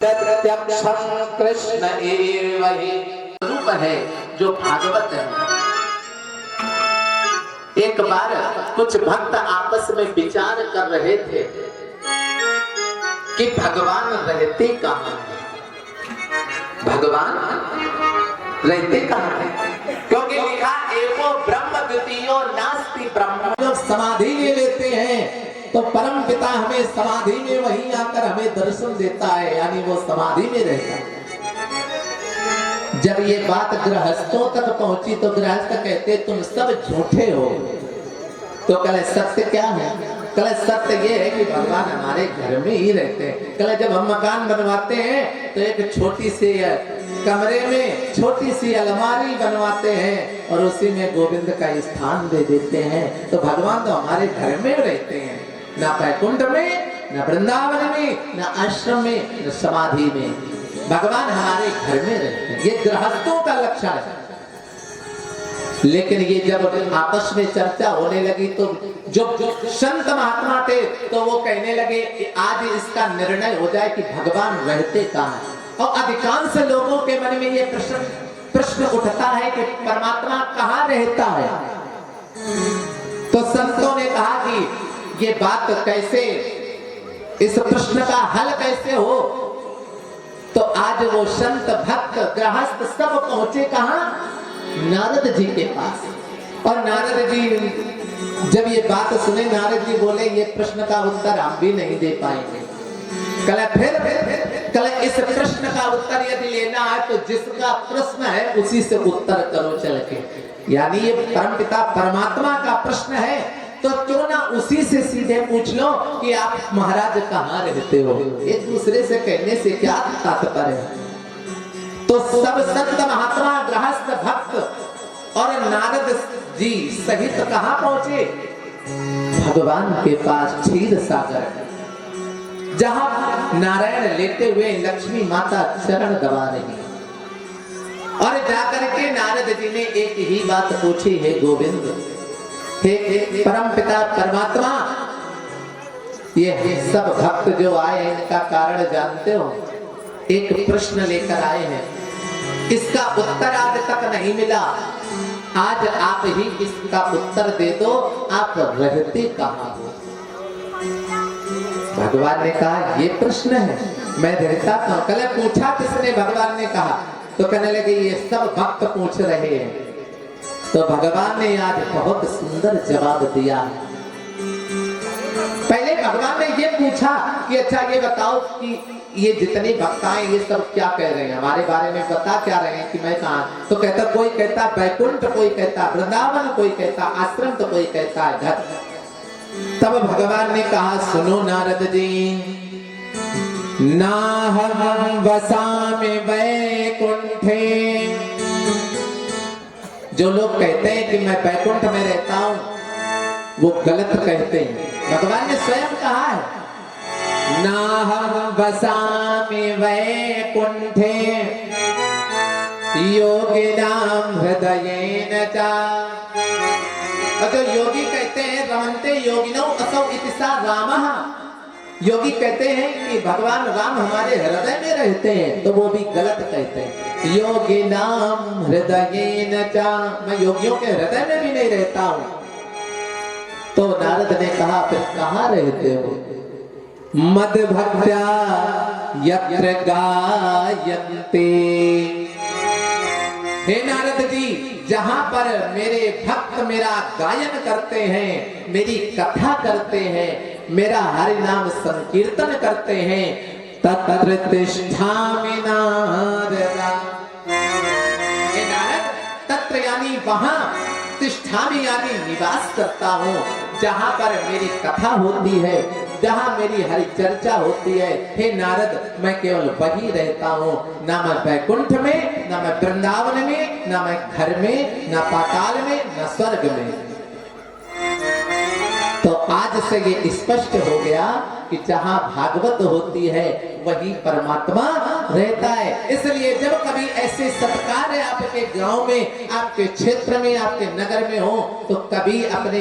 प्रत्यक्षं कृष्ण एव हि रूप है जो भागवत है। एक बार कुछ भक्त आपस में विचार कर रहे थे कि भगवान रहते कहाँ हैं, भगवान रहते कहाँ हैं? क्योंकि लिखा एको ब्रह्म द्वितीयो नास्ति ब्रह्म। जब समाधि ले लेते हैं तो परम पिता हमें समाधि में वहीं आकर हमें दर्शन देता है, यानी वो समाधि में रहता है। जब ये बात गृहस्थों तक पहुंची तो गृहस्थ कहते तुम सब झूठे हो। तो कल सत्य क्या है? कल सत्य ये है कि भगवान हमारे घर में ही रहते हैं। कल जब हम मकान बनवाते हैं तो एक छोटी सी कमरे में छोटी सी अलमारी बनवाते हैं और उसी में गोविंद का स्थान दे देते हैं। तो भगवान तो हमारे घर में रहते हैं, ना बैकुंठ में, ना वृंदावन में, ना आश्रम में, ना समाधि में। भगवान हमारे घर में रहते हैं। ये गृहस्थों का लक्षण है। लेकिन ये जब आपस में चर्चा होने लगी तो जो संत महात्मा थे तो वो कहने लगे कि आज इसका निर्णय हो जाए कि भगवान रहते कहाँ हैं। और अधिकांश लोगों के मन में ये प्रश्न उठता है कि परमात्मा कहाँ रहता है। तो संतों ने कहा कि ये बात कैसे, इस प्रश्न का हल कैसे हो। तो आज वो संत भक्त गृहस्थ सब पहुंचे कहाँ? नारद जी के पास। और नारद जी जब ये बात सुने, नारद जी बोले ये प्रश्न का उत्तर हम भी नहीं दे पाएंगे। कल इस प्रश्न का उत्तर यदि लेना है तो जिसका प्रश्न है उसी से उत्तर करो चल के। यानी ये परमपिता परमात्मा का प्रश्न है तो क्यों ना उसी से सीधे पूछ लो कि आप महाराज कहाँ रहते हो। एक दूसरे से कहने से क्या तात्पर्य है। तो सब संत महात्मा गृहस्थ भक्त और नारद जी सहित कहाँ पहुंचे? भगवान के पास क्षीर सागर, जहां नारायण लेते हुए लक्ष्मी माता चरण दबा रही। और जाकर के नारद जी ने एक ही बात पूछी, हे गोविंद, हे परम पिता परमात्मा, ये सब भक्त जो आए हैं इनका कारण जानते हो? एक प्रश्न लेकर आए हैं, इसका उत्तर आज तक नहीं मिला। आज आप ही इसका उत्तर दे दो, आप रहते कहाँ हो? भगवान ने कहा ये प्रश्न है, मैं रहता कहाँ? कल पूछा किसने? भगवान ने कहा। तो कहने लगे ये सब भक्त पूछ रहे हैं। तो भगवान ने आज बहुत सुंदर जवाब दिया। पहले भगवान ने ये पूछा कि अच्छा ये बताओ कि ये जितने भक्त आए ये सब क्या कह रहे हैं, हमारे बारे में बता क्या रहे हैं कि मैं कहाँ? तो कहता, कोई कहता बैकुंठ, कोई कहता वृंदावन, कोई कहता आश्रम, तो कोई कहता है घर। तब भगवान ने कहा सुनो नारद जी, ना हम वसामि वैकुंठे। जो लोग कहते हैं कि मैं बैकुंठ में रहता हूं वो गलत कहते हैं। भगवान ने स्वयं कहा है नाहं वसामि वैकुंठे योगिनां हृदयेन च। और जो योगी कहते हैं रमन्ते योगिनौ असौ इति सा रामः, योगी कहते हैं कि भगवान राम हमारे हृदय में रहते हैं, तो वो भी गलत कहते हैं। योगिनां हृदयेन च, मैं योगियों के हृदय में भी नहीं रहता हूं। तो नारद ने कहा फिर कहाँ रहते हो? मद भक्त्या यत्र गायन्ते। हे नारद जी, जहां पर मेरे भक्त मेरा गायन करते हैं, मेरी कथा करते हैं, मेरा हरि नाम संकीर्तन करते हैं, तत्र तिष्ठामि नारद। हे नारद, तत्र यानी वहां, तिष्ठामि यानी निवास करता हूँ। जहां पर मेरी कथा होती है, जहां मेरी हरि चर्चा होती है, हे नारद, मैं केवल वही रहता हूँ। ना मैं बैकुंठ में, ना मैं वृंदावन में, ना मैं घर में, ना पाताल में, ना स्वर्ग में। तो आज से ये स्पष्ट हो गया कि जहां भागवत होती है वही परमात्मा रहता है। इसलिए जब कभी ऐसे सत्कार आपके गांव में, आपके क्षेत्र में, आपके नगर में हो तो कभी अपने